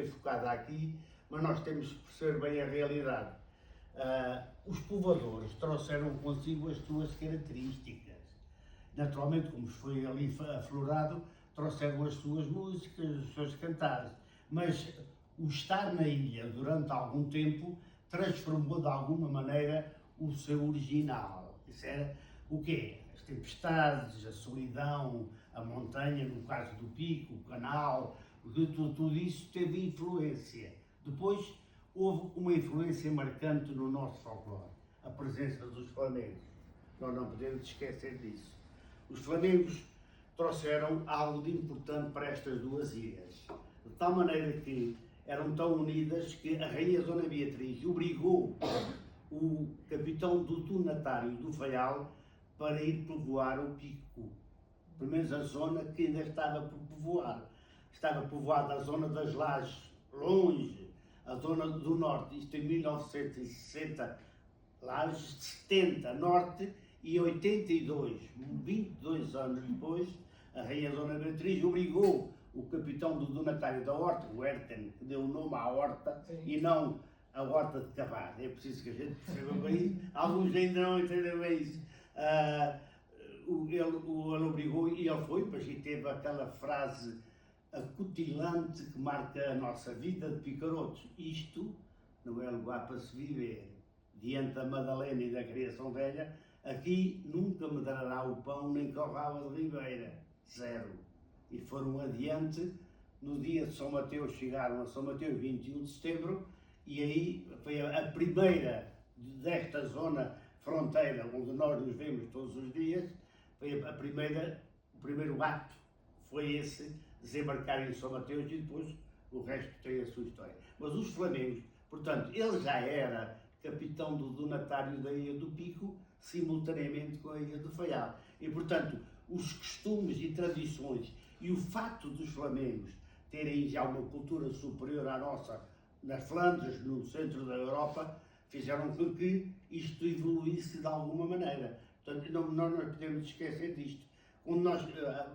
foi focada aqui, mas nós temos que perceber bem a realidade. Os povoadores trouxeram consigo as suas características. Naturalmente, como foi ali aflorado, trouxeram as suas músicas, os seus cantares. Mas o estar na ilha durante algum tempo transformou de alguma maneira o seu original. Isso era o quê? As tempestades, a solidão, a montanha, no caso do Pico, o canal, tudo isso teve influência. Depois houve uma influência marcante no nosso folclore, a presença dos flamengos. Nós não podemos esquecer disso. Os flamengos trouxeram algo de importante para estas duas ilhas, de tal maneira que eram tão unidas que a rainha Dona Beatriz obrigou o capitão do donatário do Faial para ir povoar o Pico, pelo menos a zona que ainda estava por povoar. Estava povoada a zona das Lajes, longe, a zona do norte, isto em 1960, Lajes de 70, norte, e 82, 22 anos depois, a rainha Dona Beatriz obrigou o capitão do donatário da horta, o Herten, que deu o nome à horta, sim, e não a horta de cavar. É preciso que a gente perceba bem isso. Alguns ainda não entenderam bem isso. Ele obrigou e ele foi, mas e teve aquela frase acutilante que marca a nossa vida de picarotos. Isto não é lugar para se viver. Diante da Madalena e da criação velha, aqui nunca me dará o pão nem corrava de ribeira. Zero. E foram adiante, no dia de São Mateus, chegaram a São Mateus, 21 de setembro, e aí foi a primeira desta zona fronteira, onde nós nos vemos todos os dias, foi a primeira, o primeiro ato foi esse, desembarcar em São Mateus, e depois o resto tem a sua história. Mas os flamengos, portanto, ele já era capitão do donatário da Ilha do Pico, simultaneamente com a Ilha do Faial. E, portanto, os costumes e tradições e o facto dos flamengos terem já uma cultura superior à nossa nas Flandres, no centro da Europa, fizeram com que isto evoluísse de alguma maneira. Portanto, nós não podemos esquecer disto. Quando nós,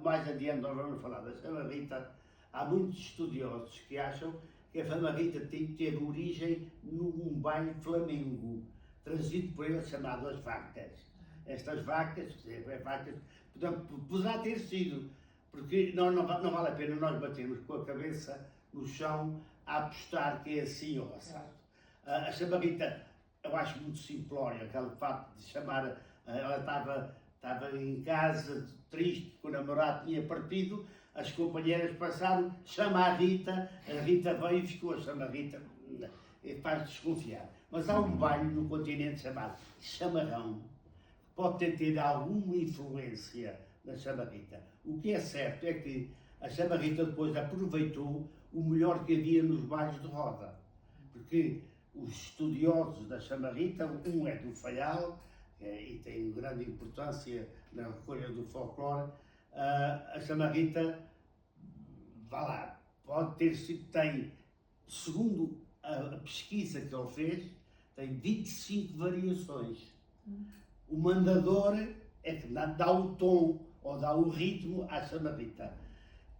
mais adiante, nós vamos falar da chamarrita, há muitos estudiosos que acham que a chamarrita teve origem num baile flamengo, trazido por ele, chamado as vacas. Estas vacas, portanto, poderá ter sido, porque não vale a pena nós batermos com a cabeça no chão a apostar que é assim ou assado. A chamarrita, eu acho muito simplório, aquele facto de chamar, ela estava em casa, triste, porque o namorado tinha partido, as companheiras passaram, chama a Rita veio e ficou a chamarrita, faz desconfiar. Mas há um baile no continente chamado chamarrão, que pode ter tido alguma influência na chamarrita. O que é certo é que a chamarrita depois aproveitou o melhor que havia nos bailes de roda, porque os estudiosos da chamarrita, um é do Faial, e tem grande importância na recolha do folclore, a chamarrita, vá lá, pode ter sido, tem, segundo a pesquisa que ele fez, tem 25 variações. O mandador é que dá o tom ou dá o ritmo à chamarrita.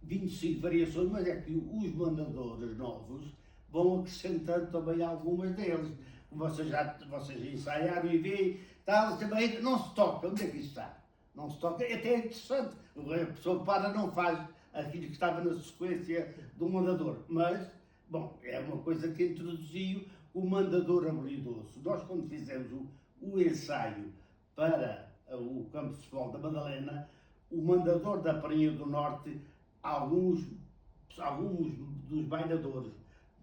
25 variações, mas é que os mandadores novos vão acrescentando também algumas deles. Vocês ensaiaram e veem, tal, a chamarrita não se toca. Onde é que isso está? Não se toca, até é interessante. A pessoa para, não faz aquilo que estava na sequência do mandador. Mas, bom, é uma coisa que introduziu o mandador habilidoso. Nós, quando fizemos o ensaio para o campo de futebol da Madalena, o mandador da Praia do Norte, alguns dos bailadores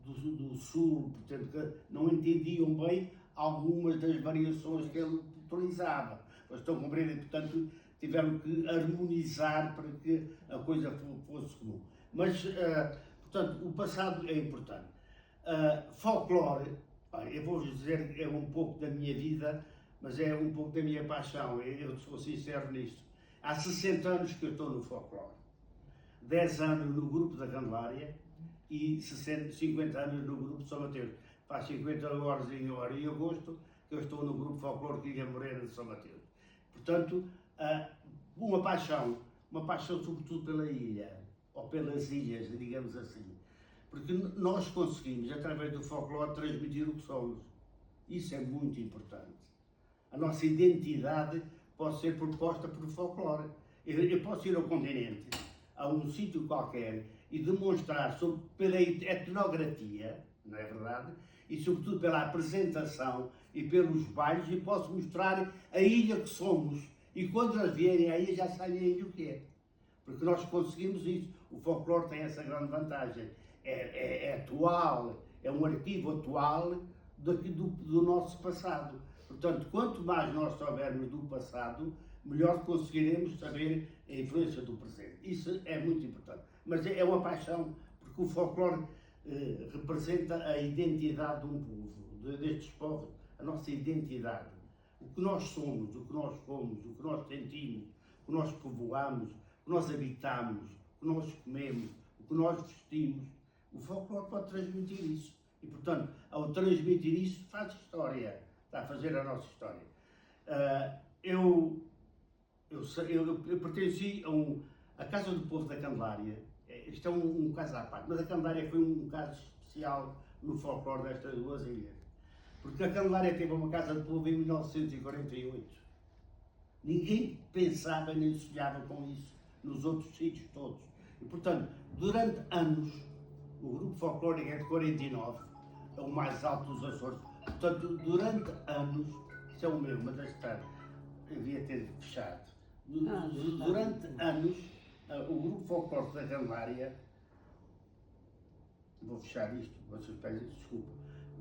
do Sul, portanto, que não entendiam bem algumas das variações que ele utilizava. Mas estão a compreender, portanto, tiveram que harmonizar para que a coisa fosse comum. Mas, portanto, o passado é importante. Folclore, eu vou dizer, é um pouco da minha vida, mas é um pouco da minha paixão, eu sou sincero nisto. Há 60 anos que eu estou no folclore. 10 anos no grupo da Candelária e 50 anos no grupo de São Mateus. Faz 50 horas em agosto que eu estou no grupo folclore Quilha Morena de São Mateus. Portanto, uma paixão sobretudo pela ilha, ou pelas ilhas, digamos assim. Porque nós conseguimos, através do folclore, transmitir o que somos. Isso é muito importante. A nossa identidade pode ser proposta por folclore. Eu posso ir ao continente, a um sítio qualquer, e demonstrar pela etnografia, não é verdade? E sobretudo pela apresentação e pelos bailes, e posso mostrar a ilha que somos. E quando eles vierem à ilha já sabem a ilha o que é. Porque nós conseguimos isso. O folclore tem essa grande vantagem. É atual, é um arquivo atual do nosso passado. Portanto, quanto mais nós soubermos do passado, melhor conseguiremos saber a influência do presente. Isso é muito importante. Mas é uma paixão, porque o folclore representa a identidade de um povo, destes povos, a nossa identidade. O que nós somos, o que nós fomos, o que nós sentimos, o que nós povoamos, o que nós habitamos, o que nós comemos, o que nós vestimos. O folclore pode transmitir isso. E, portanto, ao transmitir isso, faz história. Está a fazer a nossa história. Eu pertenci a Casa do Povo da Candelária. Isto é um caso à parte, mas a Candelária foi um caso especial no folclore destas duas ilhas. Porque a Candelária teve uma Casa do Povo em 1948. Ninguém pensava nem sonhava com isso nos outros sítios todos. E, portanto, durante anos, o grupo folclórico é de 49, é o mais alto dos Açores. Portanto, durante anos, isso é o meu, mas eu devia ter fechado. Durante anos, o grupo folclórico da Candelária, vou fechar isto, vocês pedem desculpa.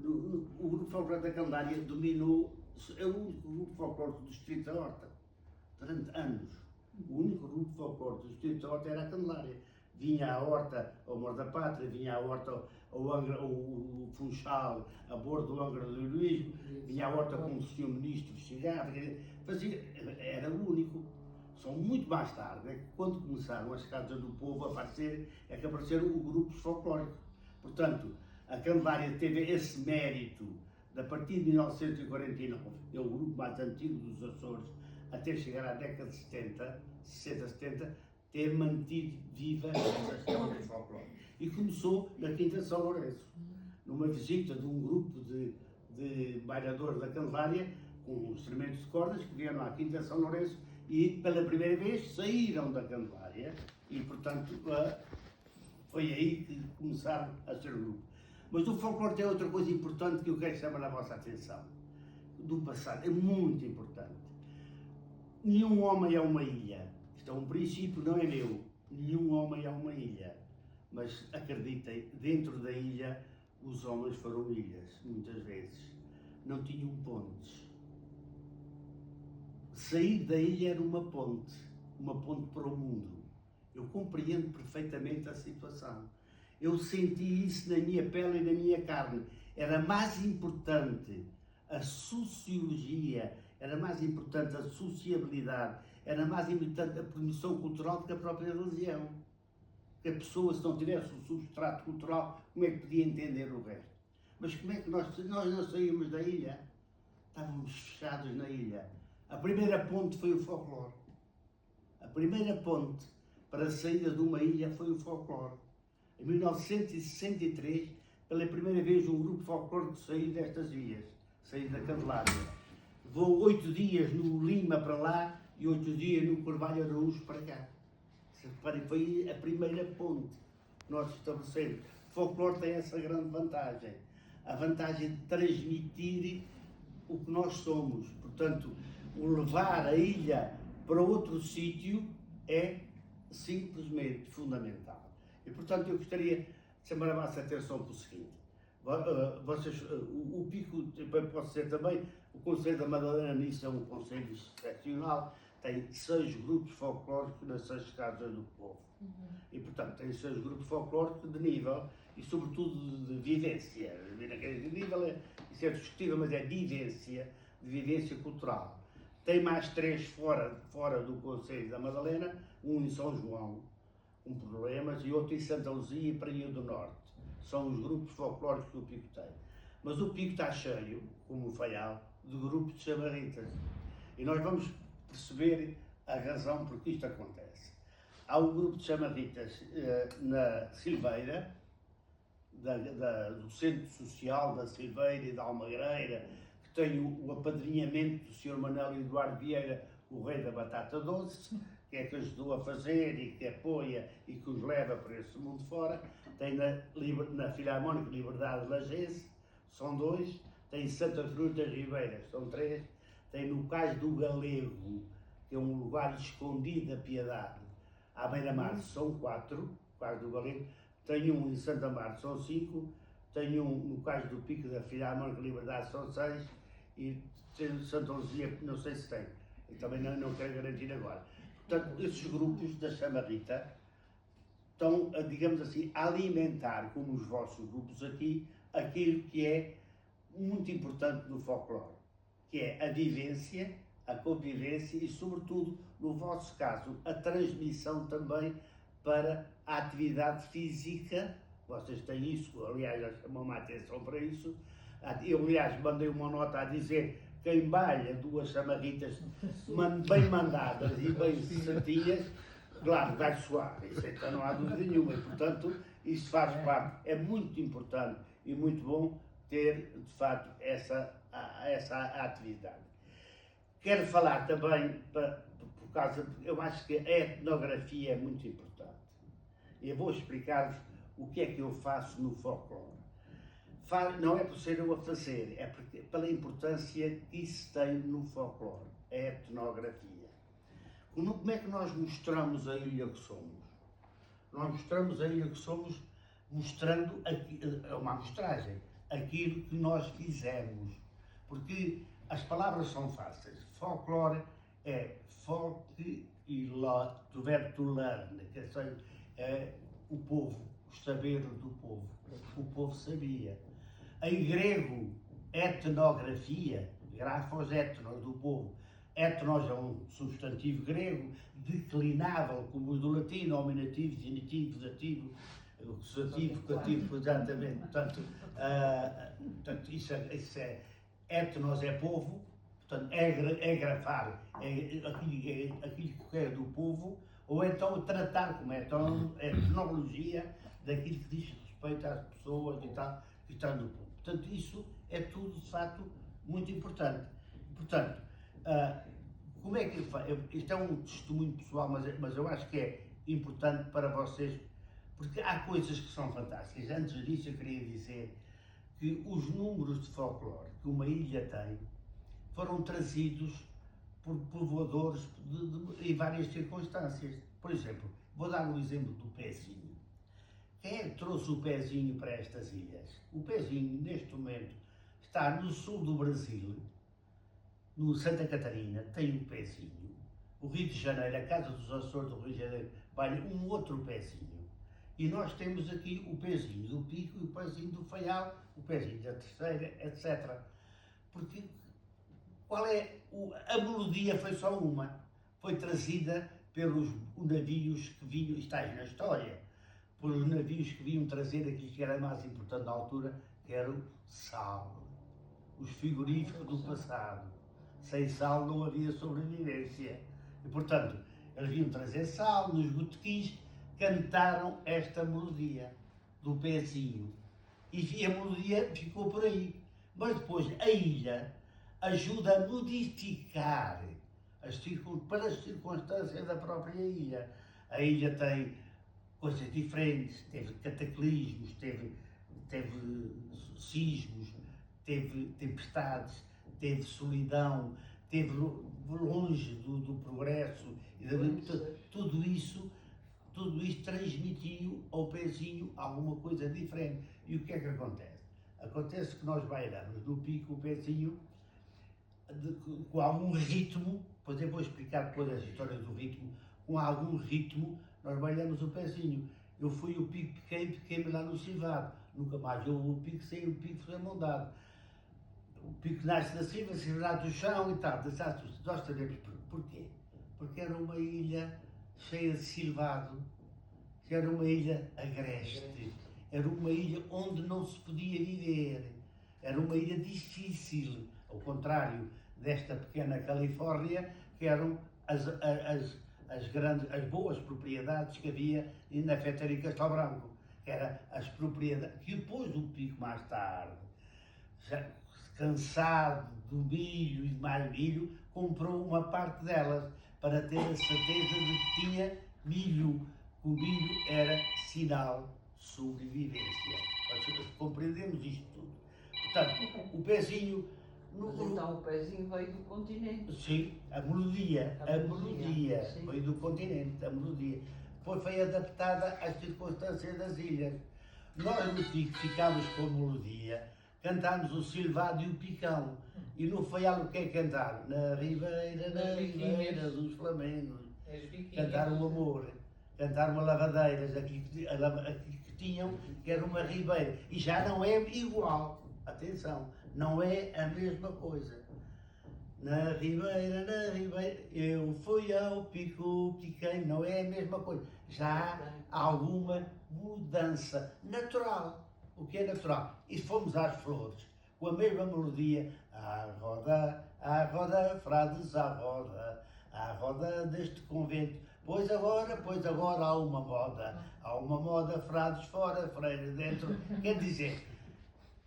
O grupo folclórico da Candelária dominou, é o único grupo folclórico do Distrito da Horta, durante anos. O único grupo folclórico do Distrito da Horta era a Candelária. Vinha à Horta ao Amor da Pátria, vinha à Horta ao Funchal, a bordo do Angra do Heroísmo, vinha à Horta como o Sr. Ministro chegava, era o único. Só muito mais tarde, é que quando começaram as Casas do Povo a aparecer, é que apareceram os grupos folclóricos. Portanto, a Candelária teve esse mérito, de a partir de 1949, é o grupo mais antigo dos Açores, até chegar à década de 70, 60, 70, ter mantido viva essa história de folclore. E começou na Quinta de São Lourenço, numa visita de um grupo de bailadores da Candelária, com instrumentos de cordas, que vieram à Quinta de São Lourenço e, pela primeira vez, saíram da Candelária e, portanto, foi aí que começaram a ser grupo. Mas o folclore tem outra coisa importante que eu quero chamar a vossa atenção, do passado, é muito importante. Nenhum homem é uma ilha. Isto é um princípio, não é meu. Nenhum homem é uma ilha. Mas acreditem, dentro da ilha, os homens foram ilhas, muitas vezes. Não tinham pontes. Sair da ilha era uma ponte para o mundo. Eu compreendo perfeitamente a situação. Eu senti isso na minha pele e na minha carne. Era mais importante a sociologia, era mais importante a sociabilidade, era mais importante a promoção cultural do que a própria religião. Porque a pessoa, se não tivesse o substrato cultural, como é que podia entender o resto? Mas como é que nós não saímos da ilha? Estávamos fechados na ilha. A primeira ponte foi o folclore. A primeira ponte para a saída de uma ilha foi o folclore. Em 1963, pela primeira vez, um grupo folclórico saiu destas ilhas, saiu da Candelária. Levou 8 dias no Lima para lá e 8 dias no Carvalho Araújo para cá. Foi a primeira ponte que nós estabelecemos. O folclore tem essa grande vantagem. A vantagem de transmitir o que nós somos. Portanto, o levar a ilha para outro sítio é simplesmente fundamental. E, portanto, eu gostaria de chamar a vossa atenção para o seguinte. O Pico, posso dizer também, o Conselho da Madalena nisso é um conselho excepcional, tem 6 grupos folclóricos nas 6 Casas do Povo. E, portanto, tem 6 grupos folclóricos de nível e, sobretudo, de vivência. De nível, isso é discutível, mas é vivência, de vivência cultural. Tem mais 3 fora do Conselho da Madalena, um em São João, com problemas, e outro em Santa Luzia e Praia do Norte. São os grupos folclóricos que o Pico tem. Mas o Pico está cheio, como o Faial, de grupos de chamarritas. E nós vamos perceber a razão por que isto acontece. Há um grupo de chamarritas na Silveira, do Centro Social da Silveira e da Almagreira, que tem o apadrinhamento do Sr. Manuel Eduardo Vieira, o rei da batata doce, que é que ajudou a fazer e que apoia e que os leva para esse mundo fora. Tem na Filarmónica Liberdade de Lagense, são 2, tem Santa Cruz das Ribeiras, são 3, tem no Cais do Galego, que é um lugar escondido da Piedade, à beira-mar, são 4, Cais do Galego, tem um em Santa Marta, são 5, tem um no Cais do Pico da Filarmónica Liberdade, são 6, e tem Santa Luzia, não sei se tem, e também não quero garantir agora. Portanto, esses grupos da chamarrita estão, digamos assim, a alimentar, como os vossos grupos aqui, aquilo que é muito importante no folclore, que é a vivência, a convivência e, sobretudo, no vosso caso, a transmissão também para a atividade física. Vocês têm isso, aliás, já chamam a atenção para isso. Eu, aliás, mandei uma nota a dizer: quem balha 2 chamarritas bem mandadas e bem certinhas, claro, vai suar, isso então não há dúvida nenhuma, e portanto isso faz parte, é muito importante e muito bom ter de facto essa atividade. Quero falar também, por causa, eu acho que a etnografia é muito importante. Eu vou explicar-vos o que é que eu faço no folclore. Não é por ser eu a fazer, é pela importância que isso tem no folclore, a etnografia. Como é que nós mostramos a ilha que somos? Nós mostramos a ilha que somos mostrando, é uma amostragem, aquilo que nós fizemos. Porque as palavras são fáceis. Folclore é folk e do verbo to learn, que é o povo, os saberes do povo. O povo sabia. Em grego, etnografia, grafos etnos, do povo. Etnos é um substantivo grego, declinável, como o do latino, nominativo, genitivo, dativo, acusativo, vocativo, exatamente. Portanto, isso é etnos é povo, portanto, é grafar, aquilo que é do povo, ou então tratar como etnologia daquilo que diz respeito às pessoas e tal, que estão no povo. Portanto, isso é tudo, de facto, muito importante. Portanto, como é que ele faz? Isto é um testemunho pessoal, mas eu acho que é importante para vocês, porque há coisas que são fantásticas. Antes disso, eu queria dizer que os números de folclore que uma ilha tem foram trazidos por povoadores em várias circunstâncias. Por exemplo, vou dar um exemplo do pezinho. Quem é que trouxe o pezinho para estas ilhas? O pezinho, neste momento, está no sul do Brasil, no Santa Catarina, tem um pezinho. O Rio de Janeiro, a Casa dos Açores do Rio de Janeiro, vai um outro pezinho. E nós temos aqui o pezinho do Pico e o pezinho do Faial, o pezinho da Terceira, etc. Porque a melodia foi só uma. Foi trazida pelos navios que vinham, está aí na história, pelos navios que vinham trazer aquilo que era mais importante na altura, que era o sal. Os frigoríficos do passado. Sem sal não havia sobrevivência. E, portanto, eles vinham trazer sal, nos botequins cantaram esta melodia do pezinho. E a melodia ficou por aí. Mas depois a ilha ajuda a modificar para as circunstâncias da própria ilha. A ilha tem coisas diferentes, teve cataclismos, teve sismos, teve tempestades, teve solidão, teve longe do progresso, tudo isso transmitiu ao pezinho alguma coisa diferente. E o que é que acontece? Acontece que nós bailamos no Pico o pezinho com algum ritmo, depois eu vou explicar depois as histórias do ritmo, com algum ritmo nós bailamos o pezinho. Eu fui o Pico pequeno lá no Civado, nunca mais houve o Pico sem o Pico foi montado. O Pico nasce da cima, Civado do chão e tal. Nós sabemos porquê. Porque era uma ilha cheia de silvado, era uma ilha agreste, era uma ilha onde não se podia viver, era uma ilha difícil, ao contrário desta pequena Califórnia, que eram as boas propriedades que havia na Fetaria Castelo Branco. que era as propriedades, que depois o Pico mais tarde, já cansado do milho e de mais milho, comprou uma parte delas para ter a certeza de que tinha milho, que o milho era sinal de sobrevivência. Nós compreendemos isto tudo. Portanto, o pezinho... Mas então o pezinho veio do continente. Sim, a melodia Sim. veio do continente, a melodia. Depois foi adaptada às circunstâncias das ilhas. Nós no Pico ficámos com a melodia, cantámos o Silvado e o Picão. E no Faial o que é que cantaram? Na ribeira dos Flamengos. Cantaram o amor, cantaram a lavadeiras, aqui que tinham, que era uma ribeira. E já não é igual, atenção, não é a mesma coisa. Na ribeira, eu fui ao Pico, piquei, não é a mesma coisa. Já há alguma mudança natural. O que é natural? E fomos às flores, com a mesma melodia, à roda, frades à roda deste convento. Pois agora há uma moda, frades fora, freiras dentro. Quer dizer,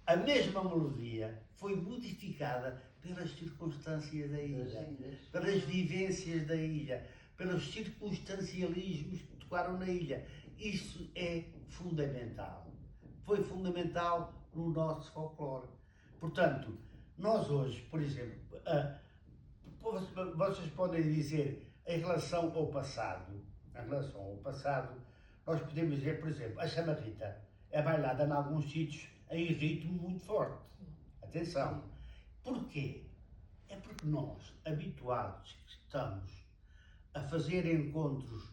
a mesma melodia foi modificada pelas circunstâncias da ilha, pelas vivências da ilha, pelos circunstancialismos que tocaram na ilha. Isso é fundamental. Foi fundamental no nosso folclore. Portanto, nós hoje, por exemplo, vocês podem dizer em relação ao passado, nós podemos dizer, por exemplo, a chamarrita é bailada em alguns sítios em ritmo muito forte. Atenção. Porquê? É porque nós, habituados que estamos a fazer encontros,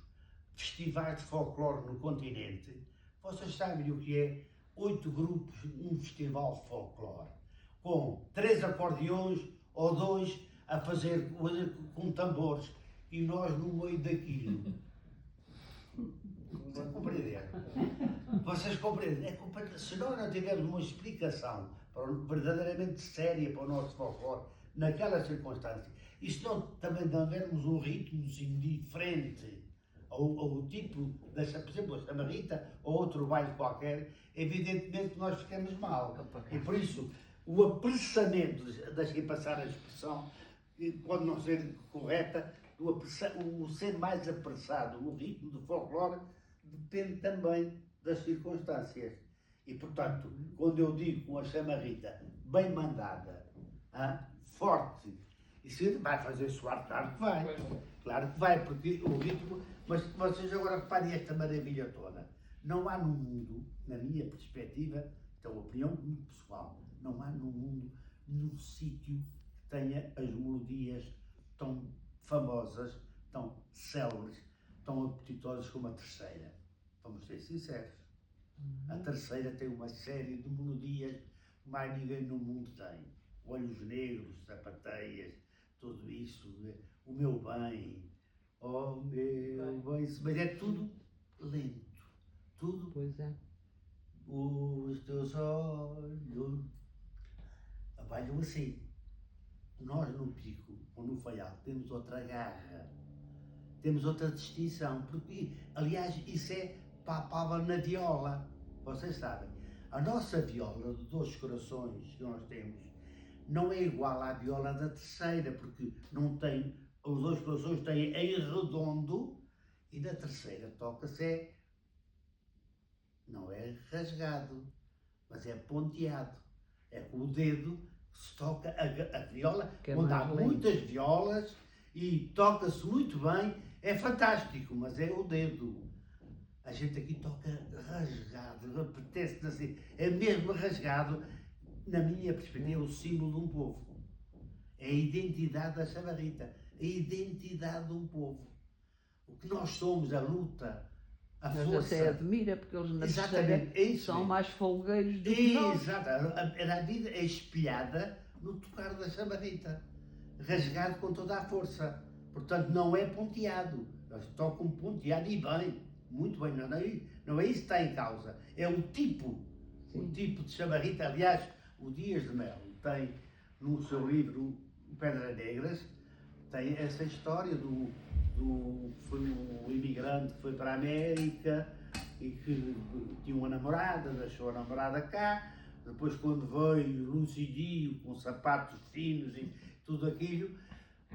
festivais de folclore no continente, vocês sabem o que é 8 grupos num festival de folclore, com 3 acordeões ou 2 a fazer com tambores, e nós no meio daquilo. Vocês compreendem? Se nós não tivermos uma explicação verdadeiramente séria para o nosso folclore, naquela circunstância, e se não também não tivermos um ritmozinho diferente, ou tipo, por exemplo, a chamarrita, ou outro baile qualquer, evidentemente que nós ficamos mal. E por isso, o apressamento, deixem passar a expressão, pode não ser correta, o ser mais apressado no ritmo do folclore depende também das circunstâncias. E, portanto, quando eu digo com a chamarrita bem mandada, forte, isso vai fazer soar, claro que vai, porque o ritmo... Mas vocês agora reparem esta maravilha toda. Não há no mundo, na minha perspectiva, é uma opinião muito pessoal, não há no mundo nenhum sítio que tenha as melodias tão famosas, tão célebres, tão apetitosas como a terceira. Vamos ser sinceros. A terceira tem uma série de melodias que mais ninguém no mundo tem. Olhos negros, sapateias, tudo isso, o meu bem, oh meu bem, mas é tudo lento. Tudo. Pois é. Os teus olhos abaixam assim. Nós no Pico ou no Faial temos outra garra, temos outra distinção, porque, aliás, isso é palpável na viola. Vocês sabem, a nossa viola de 2 corações que nós temos não é igual à viola da terceira, porque não tem, os 2 corações têm em redondo, e na terceira toca-se não é rasgado, mas é ponteado. É com o dedo que se toca a viola, onde há muitas violas e toca-se muito bem, é fantástico, mas é o dedo. A gente aqui toca rasgado, apetece assim, é mesmo rasgado, na minha perspectiva, é o símbolo de um povo. É a identidade da chamarrita, a identidade de um povo. O que nós somos, a luta, a Mas força. você admira, porque eles na Exatamente, terceira são mais folgueiros do que nós. Exato, a vida é espelhada no tocar da chamarrita, rasgado com toda a força. Portanto, não é ponteado. Eles tocam ponteado e bem, muito bem. Não é isso que está em causa. É o tipo de chamarrita. Aliás, o Dias de Melo tem no seu livro Pedras Negras, tem essa história foi um imigrante que foi para a América e que tinha uma namorada, deixou a namorada cá, depois quando veio lucidinho, com sapatos finos e tudo aquilo,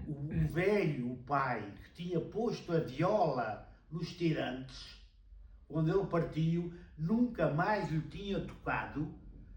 o velho, o pai, que tinha posto a viola nos tirantes, quando ele partiu, nunca mais lhe tinha tocado,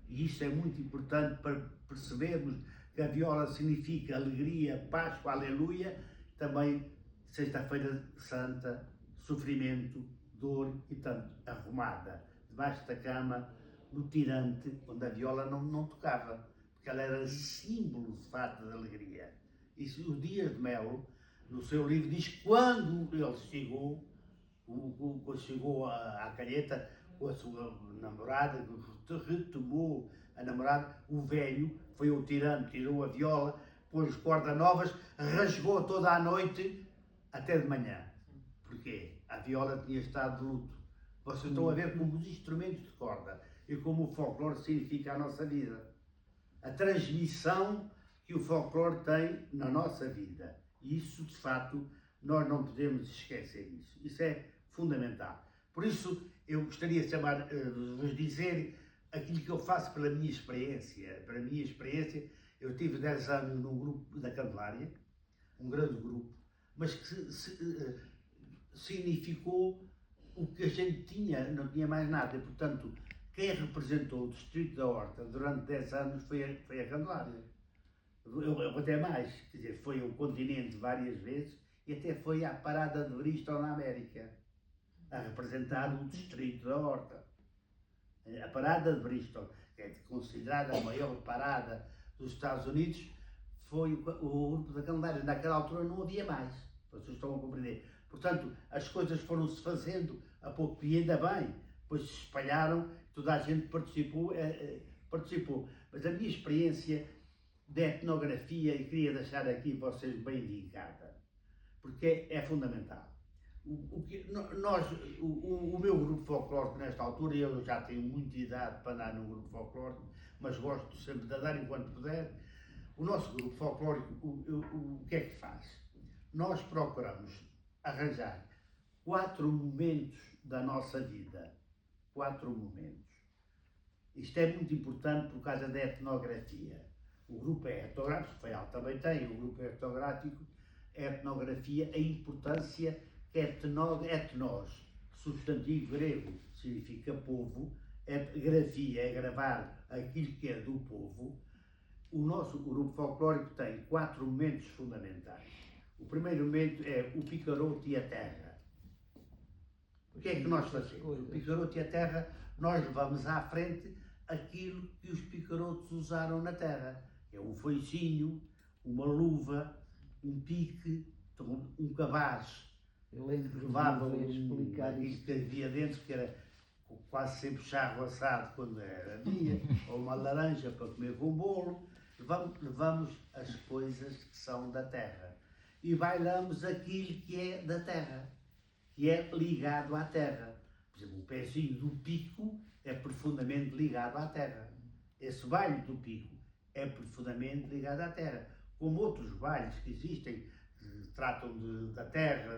e isso é muito importante para percebermos que a viola significa alegria, Páscoa, aleluia, também Sexta-feira Santa, sofrimento, dor e tanto, arrumada, debaixo da cama, no tirante, onde a viola não tocava, porque ela era símbolo de fato de alegria. E o Dias de Melo, no seu livro, diz que quando ele chegou, quando chegou à calheta com a sua namorada, retomou a namorada, o velho foi ao tirante, tirou a viola, pôs cordas novas, rasgou toda a noite até de manhã. Porquê? A viola tinha estado de luto. Vocês estão a ver como os instrumentos de corda e como o folclore significa a nossa vida. A transmissão que o folclore tem na nossa vida. E isso, de facto, nós não podemos esquecer isso. Isso é fundamental. Por isso, eu gostaria de vos dizer aquilo que eu faço pela minha experiência. Pela minha experiência, eu tive 10 anos num grupo da Candelária, um grande grupo, mas que significou o que a gente tinha, não tinha mais nada. E, portanto, quem representou o Distrito da Horta durante 10 anos foi a Candelária. Eu até mais, quer dizer, foi ao continente várias vezes e até foi à parada de Bristol na América, a representar o Distrito da Horta. A parada de Bristol, que é considerada a maior parada dos Estados Unidos, foi o grupo da Candelária. Naquela altura não havia mais, vocês estão a compreender. Portanto, as coisas foram-se fazendo a pouco e ainda bem, depois se espalharam, toda a gente participou. Mas a minha experiência de etnografia, e queria deixar aqui vocês bem vincada, porque é fundamental. O meu grupo folclórico nesta altura, eu já tenho muita idade para andar num grupo folclórico, mas gosto sempre de andar enquanto puder. O nosso grupo folclórico, o que é que faz? Nós procuramos arranjar 4 momentos da nossa vida. 4 momentos. Isto é muito importante por causa da etnografia. O grupo é etnográfico, o FAIAL também tem, o grupo é etnográfico, etnografia, a importância que etnos, substantivo grego, significa povo, grafia é gravar aquilo que é do povo. O nosso grupo folclórico tem 4 momentos fundamentais. O primeiro momento é o picaroto e a terra. O que é que nós fazemos? O picaroto e a terra, nós levamos à frente aquilo que os picarotos usaram na terra. É um foicinho, uma luva, um pique, um cabaz. Eu lembro que levavam explicar isso que havia dentro, que era quase sempre charro assado quando era dia, ou uma laranja para comer com bolo. Levamos as coisas que são da terra e bailamos aquilo que é da terra, que é ligado à terra. Por exemplo, o pezinho do pico é profundamente ligado à terra. Esse baile do pico é profundamente ligado à terra. Como outros bailes que existem, que tratam da terra,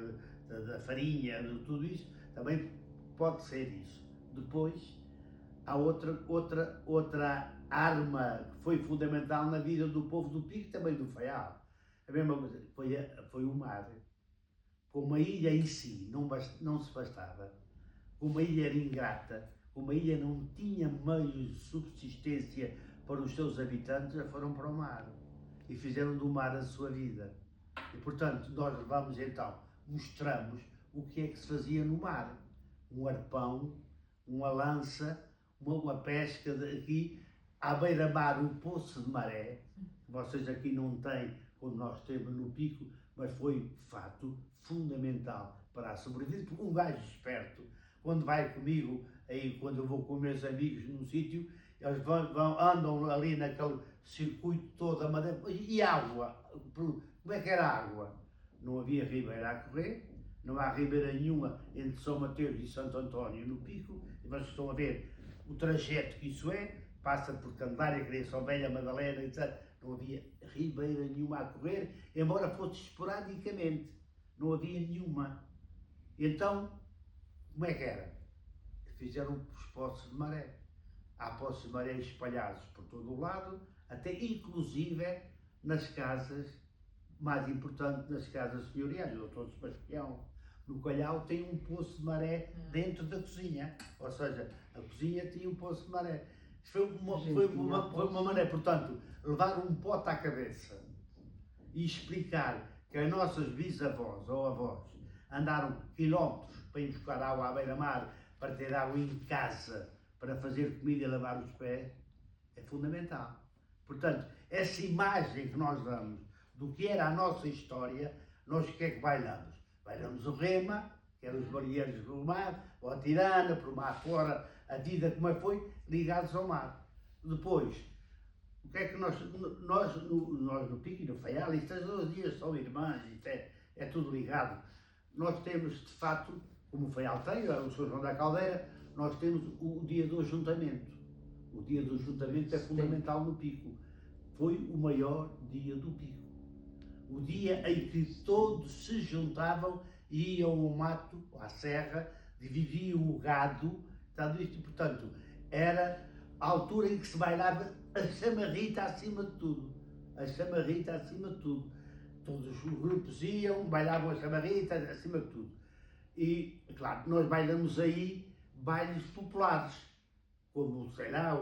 da farinha, de tudo isso, também pode ser isso. Depois, há outra arma que foi fundamental na vida do povo do Pico, também do Faial. A mesma coisa, foi o mar. Como a ilha em si não se bastava, como a ilha era ingrata, como a ilha não tinha meios de subsistência para os seus habitantes, já foram para o mar e fizeram do mar a sua vida. E, portanto, nós levamos então, mostramos o que é que se fazia no mar. Um arpão, uma lança, uma pesca aqui, à beira-mar, o poço de maré, que vocês aqui não têm, quando nós temos no Pico, mas foi, de facto, fundamental para a sobrevivência, porque um gajo esperto, quando vai comigo, aí quando eu vou com meus amigos num sítio, eles andam ali naquele circuito todo a madeira, e água, como é que era a água? Não havia ribeira a correr, não há ribeira nenhuma entre São Mateus e Santo António no Pico, e vocês estão a ver o trajeto que isso é, passa por Candelária, Criação Velha, Madalena, etc. Não havia ribeira nenhuma a correr, embora fosse esporadicamente, não havia nenhuma. Então, como é que era? fizeram os poços de maré. Há poços de maré espalhados por todo o lado, até inclusive nas casas, mais importante, nas casas senhoriais. O Dr. Sebastião, no Calhau, tem um poço de maré dentro da cozinha. Ou seja, a cozinha tinha um poço de maré. Foi uma maneira, portanto, levar um pote à cabeça e explicar que as nossas bisavós ou avós andaram quilómetros para ir buscar água à beira-mar, para ter água em casa, para fazer comida e lavar os pés, é fundamental. Portanto, essa imagem que nós damos do que era a nossa história, nós o que é que bailamos? Bailamos o rema, que eram os barreiros do mar, ou a tirana, por mar fora, a vida como é que foi, ligados ao mar. Depois, o que é que nós no Pico e no Faial, isto as duas dias são irmãs, isto é tudo ligado. Nós temos, de facto, como o Faial tem, o São João da Caldeira, nós temos o dia do ajuntamento. O dia do ajuntamento é fundamental no Pico. Foi o maior dia do Pico. O dia em que todos se juntavam e iam ao mato, à serra, dividiam o gado, portanto, era a altura em que se bailava a chamarrita acima de tudo. A chamarrita acima de tudo. Todos os grupos iam, bailavam a chamarrita acima de tudo. E, claro, nós bailamos aí bailes populares, como, sei lá,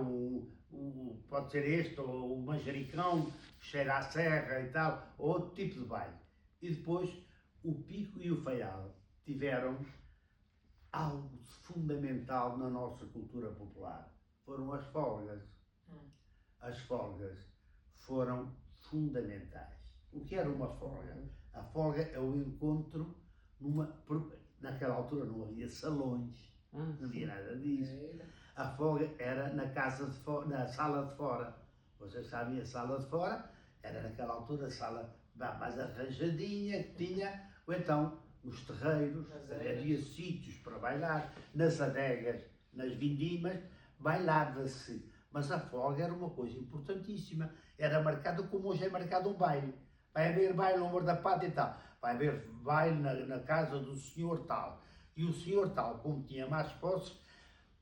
pode ser este, ou o manjericão, que cheira à serra e tal, ou outro tipo de baile. E depois, o Pico e o Faial tiveram algo fundamental na nossa cultura popular. Foram as folgas. As folgas foram fundamentais. O que era uma folga? A folga é o encontro naquela altura não havia salões, não havia nada disso. A folga era na sala de fora. Vocês sabem, a sala de fora era naquela altura a sala mais arranjadinha que tinha, ou então nos terreiros, havia sítios para bailar, nas adegas, nas vindimas, bailava-se. Mas a folga era uma coisa importantíssima. Era marcada como hoje é marcado um baile. Vai haver baile no Amor da Pátria e tal. Vai haver baile na casa do senhor tal. E o senhor tal, como tinha mais posses,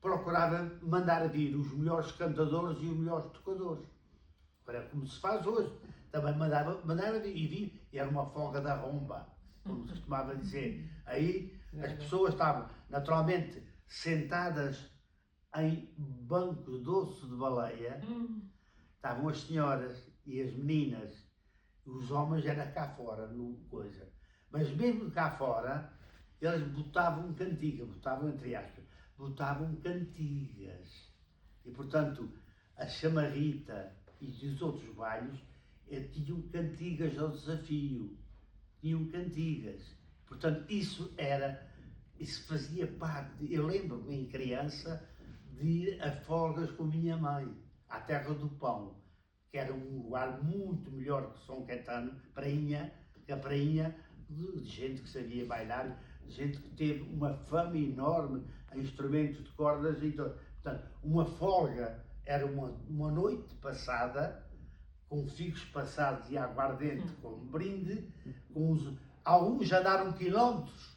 procurava mandar vir os melhores cantadores e os melhores tocadores. Era como se faz hoje. Também mandava vir e era uma folga da romba, como se costumava dizer. Aí as pessoas estavam naturalmente sentadas em bancos de osso de baleia. Estavam as senhoras e as meninas. Os homens eram cá fora, no coisa. Mas mesmo cá fora, eles botavam cantigas, botavam entre aspas, botavam cantigas. E portanto, a chamarrita e os outros bailes tinham cantigas ao desafio. Tinham cantigas. Portanto, isso fazia parte. Eu lembro-me em criança de ir a folgas com a minha mãe, à Terra do Pão, que era um lugar muito melhor que São Caetano, que a prainha de gente que sabia bailar, gente que teve uma fama enorme em instrumentos de cordas e tudo. Portanto, uma folga era uma noite passada, com figos passados e aguardente como brinde, alguns andaram quilómetros,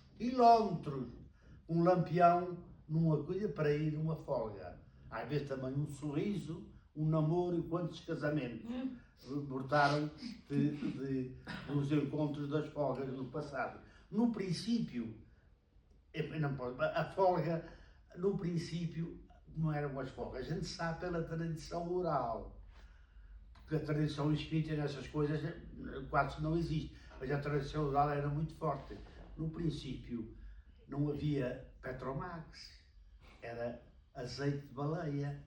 um lampião numa coisa para ir uma folga. Às vezes também um sorriso, um namoro e quantos casamentos brotaram dos encontros das folgas no passado. No princípio, a folga, no princípio, não eram as folgas. A gente sabe pela tradição oral, porque a tradição escrita nessas coisas quase não existe, mas a tradição oral era muito forte. No princípio, não havia Petromax, era azeite de baleia.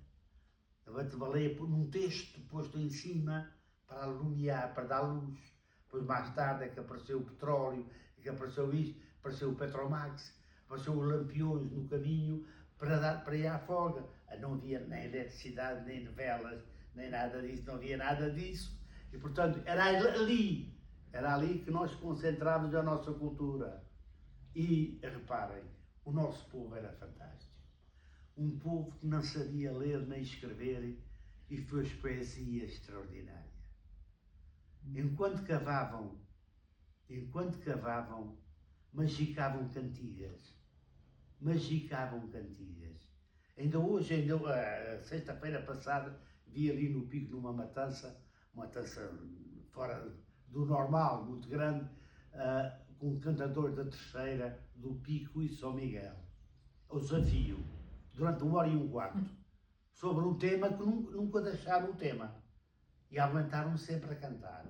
Azeite de baleia num texto posto em cima para alumiar, para dar luz. Depois mais tarde é que apareceu o petróleo, é que apareceu isto, apareceu o Petromax, apareceu os lampiões no caminho para ir à folga. Não havia nem eletricidade, nem velas, nem nada disso, não havia nada disso. E portanto era ali que nós concentrávamos a nossa cultura. E reparem, o nosso povo era fantástico. Um povo que não sabia ler nem escrever e fez poesia extraordinária. Enquanto cavavam, magicavam cantigas. Ainda hoje, sexta-feira passada, vi ali no Pico, numa matança fora do normal, muito grande, com um cantador da Terceira, do Pico e São Miguel. O desafio, durante 1 hora e 1 quarto, sobre um tema que nunca deixaram o tema. E aguentaram sempre a cantar.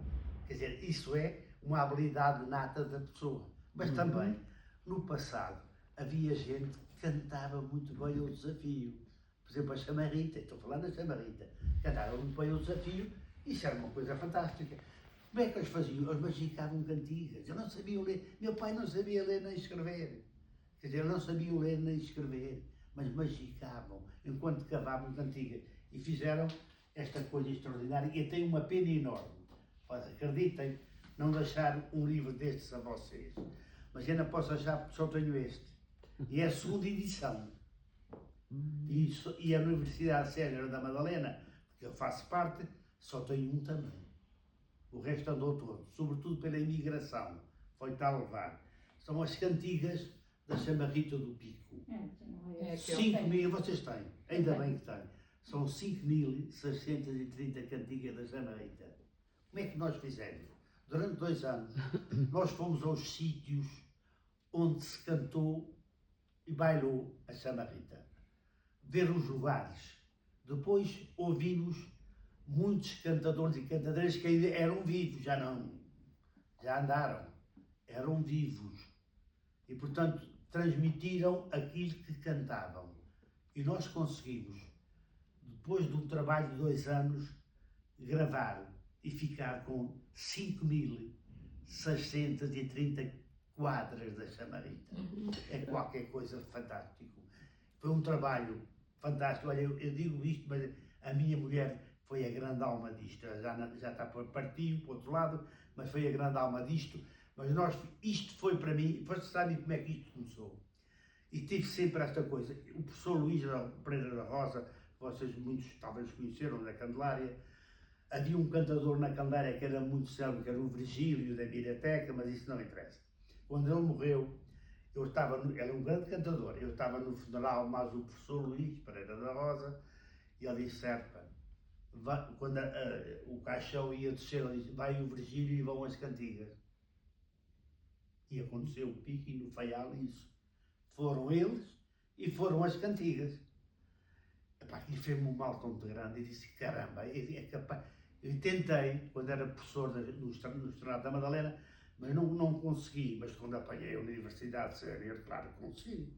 Quer dizer, isso é uma habilidade nata da pessoa. Mas também, no passado, havia gente que cantava muito bem o desafio. Por exemplo, a Chamarrita, estou falando da Chamarrita, cantava muito bem o desafio, isso era uma coisa fantástica. Como é que eles faziam? Eles magicavam cantigas. Eu não sabia ler, meu pai não sabia ler nem escrever. Quer dizer, não sabiam ler nem escrever, mas magicavam enquanto cavavam cantigas. E fizeram esta coisa extraordinária. E eu tenho uma pena enorme. Acreditem, não deixar um livro destes a vocês. Mas ainda posso achar porque só tenho este. E é a segunda edição. E a Universidade Sénior da Madalena, que eu faço parte, só tenho um também. O resto andou todo, sobretudo pela imigração. Foi-te a levar. São as cantigas da Chamarrita do Pico. 5.000, vocês têm, ainda bem que têm. São 5.630 cantigas da Chamarrita. Como é que nós fizemos? Durante 2 anos, nós fomos aos sítios onde se cantou e bailou a Chamarrita. Ver os lugares. Depois ouvimos muitos cantadores e cantadeiras que ainda eram vivos, já andaram, eram vivos. E, portanto, transmitiram aquilo que cantavam. E nós conseguimos, depois de um trabalho de 2 anos, gravar e ficar com 5.630 quadras da Chamarrita. É qualquer coisa fantástico. Foi um trabalho fantástico. Olha, eu digo isto, mas a minha mulher foi a grande alma disto. Já está para partir para o outro lado, mas foi a grande alma disto. Mas isto foi para mim, vocês sabem como é que isto começou. E tive sempre esta coisa. O professor Luís Pereira da Rosa, vocês muitos talvez conheceram, da Candelária, havia um cantador na Candelária que era muito célebre, que era o Virgílio da Biblioteca, mas isso não interessa. Quando ele morreu, era um grande cantador, eu estava no funeral, mas o professor Luís Pereira da Rosa, e ele disse, certo, quando o caixão ia descer, ele disse, vai o Virgílio e vão as cantigas. E aconteceu o Pico e no Faial isso. Foram eles e foram as cantigas. Aquilo fez-me um mal tão grande. E disse, caramba, é capaz. Eu tentei, quando era professor no Estrenado da Madalena, mas não consegui. Mas quando apanhei a Universidade Sénior, claro que consegui.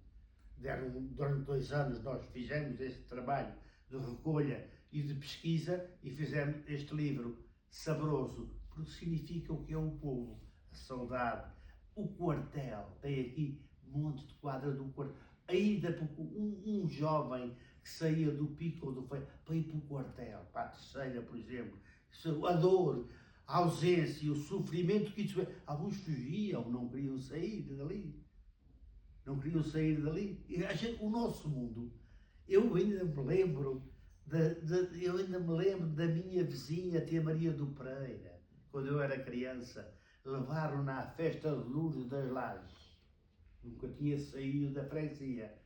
Durante 2 anos nós fizemos este trabalho de recolha e de pesquisa e fizemos este livro saboroso, porque significa o que é o povo, a saudade, o quartel. Tem aqui um monte de quadros do quartel. Ainda porque um jovem que saía do Pico ou do Feio para ir para o quartel, para a Terceira, por exemplo, a dor, a ausência, o sofrimento que isso é. Alguns fugiam, não queriam sair dali. Não queriam sair dali. E o nosso mundo, eu ainda me lembro da minha vizinha, Tia Maria do Pereira, quando eu era criança. Levaram-na à festa de Lourdes das Lajes. Nunca tinha saído da freguesia.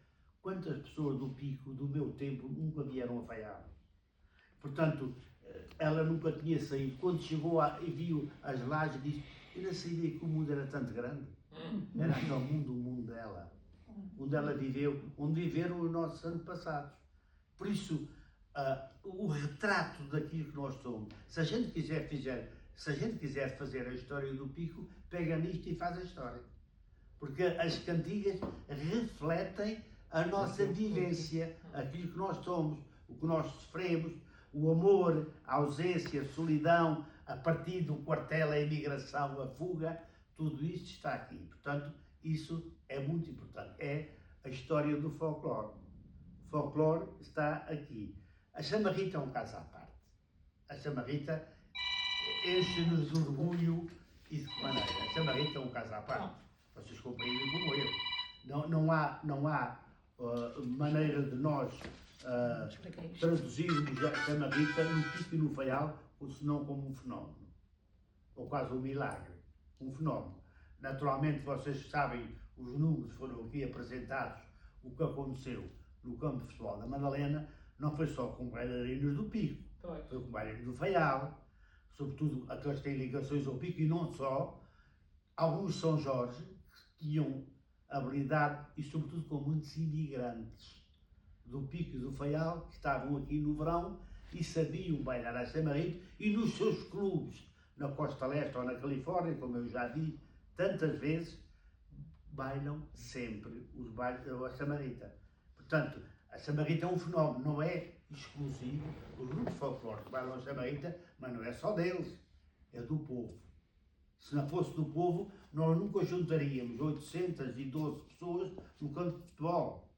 Quantas pessoas do Pico, do meu tempo, nunca vieram a Faial? Portanto, ela nunca tinha saído. Quando chegou e viu as Lajes, disse, eu não sabia que o mundo era tanto grande. Era aquele mundo, o mundo dela. Onde ela viveu, onde viveram os nossos antepassados. Por isso, o retrato daquilo que nós somos, se a gente quiser fazer a história do Pico, pega nisto e faz a história. Porque as cantigas refletem a nossa vivência, aquilo que nós somos, o que nós sofremos, o amor, a ausência, a solidão, a partir do quartel, a imigração, a fuga, tudo isto está aqui. Portanto, isso é muito importante. É a história do folclore. O folclore está aqui. A Chamarrita é um caso à parte. A Chamarrita enche-nos de orgulho e de que maneira. A Chamarrita é um caso à parte. Vocês compreendem como eu. Não há maneira de nós traduzirmos a Chamarrita no Pico e no Faial, senão como um fenómeno. Ou quase um milagre. Um fenómeno. Naturalmente, vocês sabem, os números foram aqui apresentados, o que aconteceu. no campo de futebol da Madalena, não foi só com bailarinos do Pico, Pois. foi com bailarinos do Faial, sobretudo aqueles que têm ligações ao Pico, e não só, alguns São Jorge, que tinham habilidade, e sobretudo com muitos imigrantes do Pico e do Faial, que estavam aqui no verão e sabiam bailar a chamarrita, e nos seus clubes, na Costa Leste ou na Califórnia, como eu já vi tantas vezes, bailam sempre os bailes da chamarrita. Portanto, a chamarrita é um fenómeno, não é exclusivo. Os grupos folclóricos bailam a chamarrita, mas não é só deles, é do povo. Se não fosse do povo, nós nunca juntaríamos 812 pessoas no campo de futebol.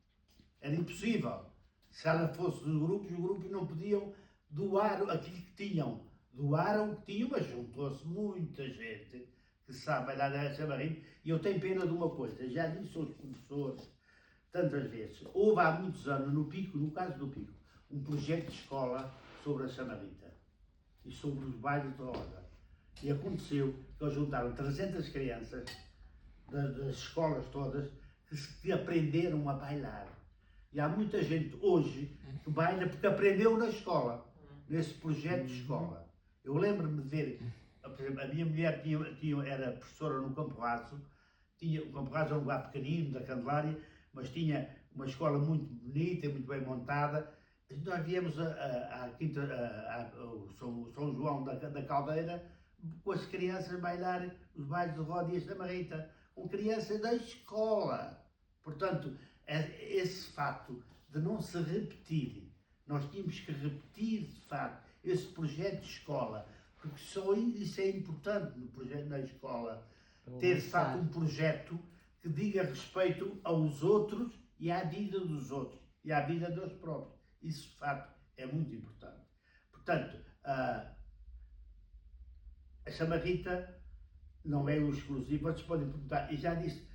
Era impossível. Se ela fosse dos grupos, os grupos não podiam doar aquilo que tinham. Doaram o que tinham, mas juntou-se muita gente que sabe bailar a chamarrita. E eu tenho pena de uma coisa, já disse aos professores tantas vezes, houve há muitos anos no Pico, no caso do Pico, um projeto de escola sobre a chamarrita e sobre os bailes de roda. E aconteceu que eles juntaram 300 crianças das escolas todas que aprenderam a bailar. E há muita gente hoje que baila porque aprendeu na escola, nesse projeto de escola. Eu lembro-me de ver, por exemplo, a minha mulher era professora no Campo Raso, o Campo Raso era um lugar pequenino, da Candelária, mas tinha uma escola muito bonita, muito bem montada. Nós viemos ao São João da Caldeira com as crianças bailarem os bailes de roda e a chamarrita, com crianças da escola. Portanto, esse facto de não se repetir, nós tínhamos que repetir, de facto, esse projeto de escola, porque só isso é importante no projeto da escola, ter, de facto, um projeto que diga respeito aos outros e à vida dos outros e à vida dos próprios. Isso, de facto, é muito importante. Portanto, a chamarrita não é o exclusivo. Vocês podem perguntar, e já disse,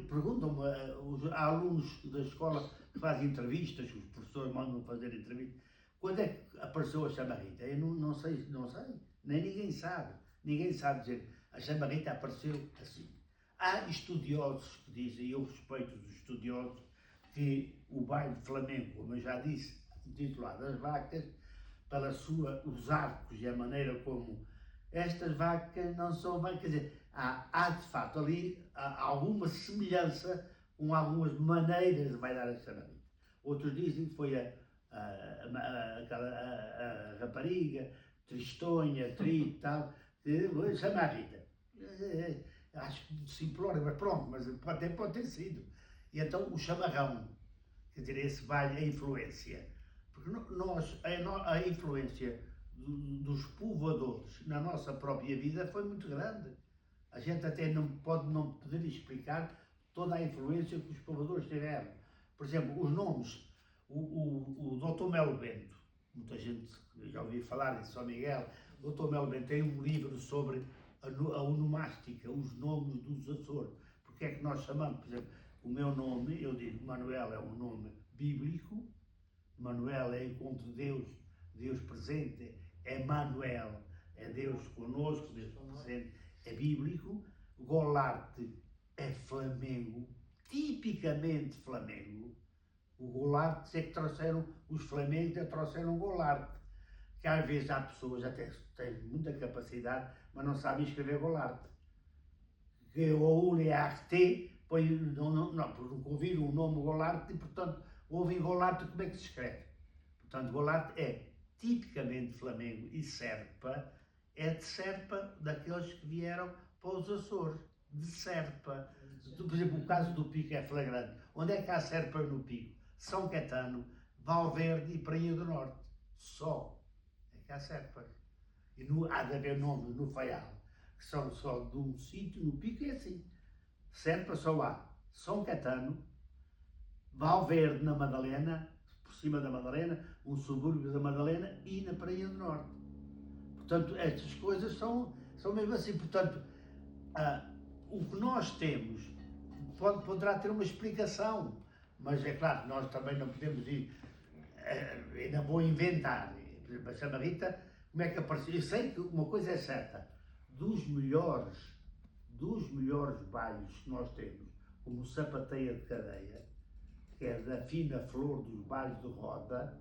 perguntam-me os alunos da escola que fazem entrevistas, os professores mandam fazer entrevistas, quando é que apareceu a chamarrita? Eu não sei, nem ninguém sabe dizer, a chamarrita apareceu assim. Há estudiosos que dizem, eu respeito os estudiosos, que o baile flamenco, como eu já disse, intitulado As Vacas, os arcos e a maneira como estas vacas não são vacas, quer dizer, há de facto ali alguma semelhança com algumas maneiras de bailar a chamarrita. Outros dizem que foi aquela rapariga, tristonha, triste e tal, que chamarrita. Acho que simplório, mas pronto, mas até pode ter sido. E então o chamarrão, quer dizer, esse baile, a influência. Porque a influência dos povoadores na nossa própria vida foi muito grande. A gente até não poder explicar toda a influência que os povoadores tiveram. Por exemplo, os nomes, o Dr. Melo Bento, muita gente já ouviu falar de São Miguel, o Dr. Melo Bento tem um livro sobre a onomástica, os nomes dos Açores. Porque é que nós chamamos, por exemplo, o meu nome, eu digo, Manuel é um nome bíblico, Manuel é encontro de Deus, Deus presente, é Manuel, é Deus conosco, Deus presente, é bíblico. Golarte é Flamengo, tipicamente Flamengo. O Golarte é que trouxeram, os Flamengos trouxeram o Golarte. Que às vezes há pessoas até que têm muita capacidade, mas não sabem escrever Golarte. Que o ULART, porque nunca ouviram o nome Golarte e, portanto, ouvem Golarte como é que se escreve. Portanto, Golarte é tipicamente Flamengo e Serpa, é de Serpa daqueles que vieram para os Açores, de Serpa. Por exemplo, o caso do Pico é flagrante. Onde é que há Serpa no Pico? São Caetano, Valverde e Praia do Norte. Só é que há Serpas. E há de haver nomes no Faial, que são só de um sítio, no Pico é assim. Serpa só há São Caetano, Valverde na Madalena, por cima da Madalena, um subúrbio da Madalena e na Praia do Norte. Portanto, estas coisas são mesmo assim. Portanto, o que nós temos poderá ter uma explicação, mas é claro que nós também não podemos ir, ainda vou inventar. Por exemplo, a chamarrita, como é que apareceu? Eu sei que uma coisa é certa, dos melhores bailes que nós temos, como o Sapateia de Cadeia, que é da fina flor dos bares de roda,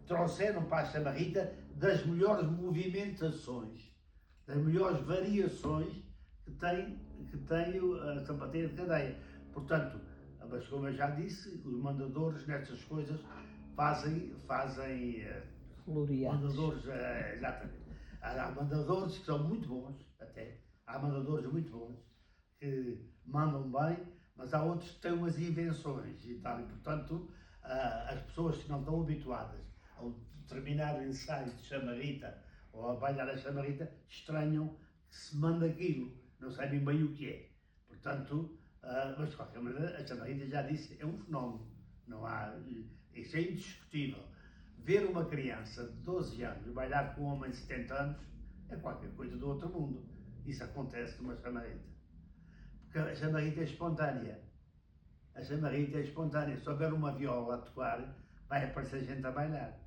trouxeram para a Chamarrita das melhores movimentações, das melhores variações que tem a sapateira de cadeia. Portanto, mas como eu já disse, os mandadores nestas coisas fazem Floreados. mandadores, exatamente. Há mandadores que são muito bons, até. Há mandadores muito bons, que mandam bem, mas há outros que têm umas invenções e tal. E, portanto, as pessoas que não estão habituadas a terminar o ensaio de chamarrita ou a bailar a chamarrita, estranham que se manda aquilo, não sabem bem o que é. Portanto, mas de qualquer maneira, a chamarrita, já disse, é um fenómeno. Não há, isso é indiscutível. Ver uma criança de 12 anos bailar com um homem de 70 anos é qualquer coisa do outro mundo. Isso acontece numa chamarrita. Porque a chamarrita é espontânea. A chamarrita é espontânea. Se houver uma viola a tocar, vai aparecer gente a bailar.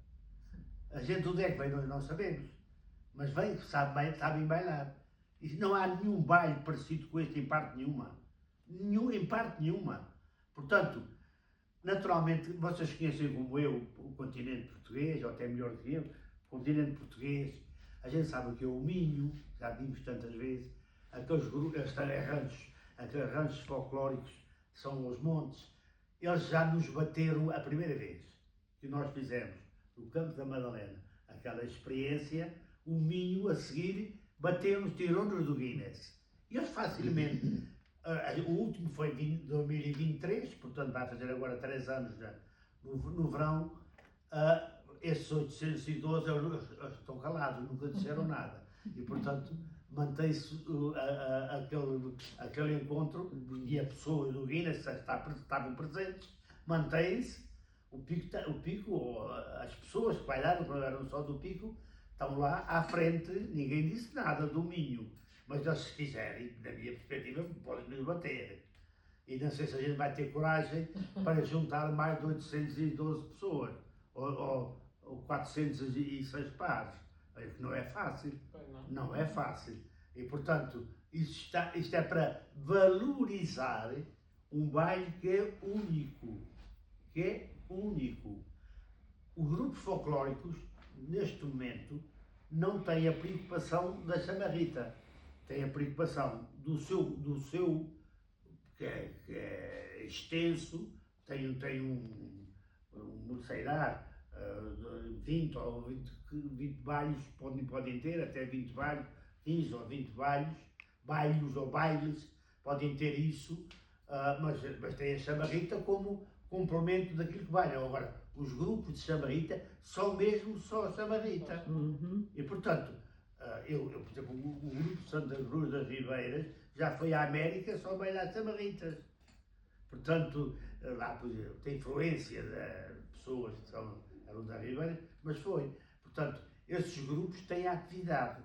A gente onde é que vem, nós não sabemos. Mas vem, sabem bailar. E não há nenhum baile parecido com este em parte nenhuma. Em parte nenhuma. Portanto, naturalmente, vocês conhecem como eu o continente português, ou até melhor que eu, o continente português. A gente sabe o que é o Minho, já vimos tantas vezes, aqueles ranchos folclóricos que são os montes. Eles já nos bateram a primeira vez que nós fizemos no Campo da Madalena aquela experiência, o Minho a seguir bateu-nos, tirou-nos do Guinness. E eles facilmente, o último foi em 2023, portanto vai fazer agora 3 anos no verão, esses 812 estão calados, nunca disseram nada. E portanto mantém-se aquele encontro e a pessoa do Guinness estavam presentes, mantém-se. O pico, as pessoas que bailaram, não eram só do pico, estão lá à frente, ninguém disse nada do Minho. Mas eles, se quiserem, na minha perspectiva, podem nos bater. E não sei se a gente vai ter coragem para juntar mais de 812 pessoas, ou 406 pares. Não é fácil. Não é fácil. E, portanto, isto é para valorizar um baile que é único. Que é único. Os grupos folclóricos, neste momento, não têm a preocupação da chamarrita. Têm a preocupação do seu que é extenso, tem sei lá, 20 ou 20 bailes, podem ter até 20 bailes, 15 ou 20 bailes ou bailes, podem ter isso, mas tem a chamarrita como complemento daquilo que baila. Agora, os grupos de chamarrita são mesmo só chamarrita. E, portanto, por exemplo, o grupo de Santa Cruz das Ribeiras já foi à América só bailar chamarritas. Portanto, lá tem influência de pessoas que eram da Ribeira, mas foi. Portanto, esses grupos têm atividade,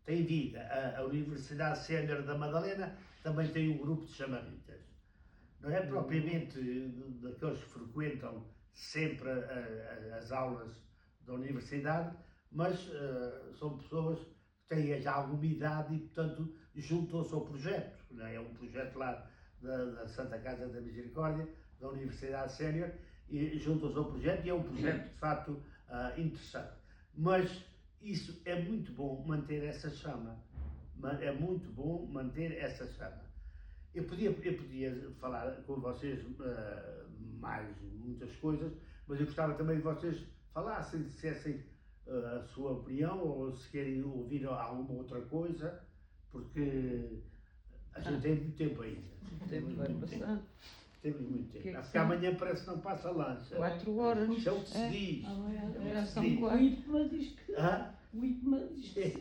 têm vida. A Universidade Sénior da Madalena também tem um grupo de chamarritas. Não é propriamente daqueles que frequentam sempre as aulas da universidade, mas são pessoas que têm já alguma idade e, portanto, juntam-se ao projeto. Não é? É um projeto lá da Santa Casa da Misericórdia, da Universidade Sénior, e juntam-se ao projeto, e é um projeto, de facto, interessante. Mas isso é muito bom manter essa chama. É muito bom manter essa chama. Eu podia falar com vocês mais muitas coisas, mas eu gostava também de vocês falassem, dissessem a sua opinião, ou se querem ouvir alguma outra coisa, porque a gente tem muito tempo ainda. Temos muito tempo. Temos muito tempo. Que Porque amanhã parece que não passa a lancha. 4 horas. Isso é o que se diz. Já são Sim. 4. O Itma diz que. Hã? O Itma diz que.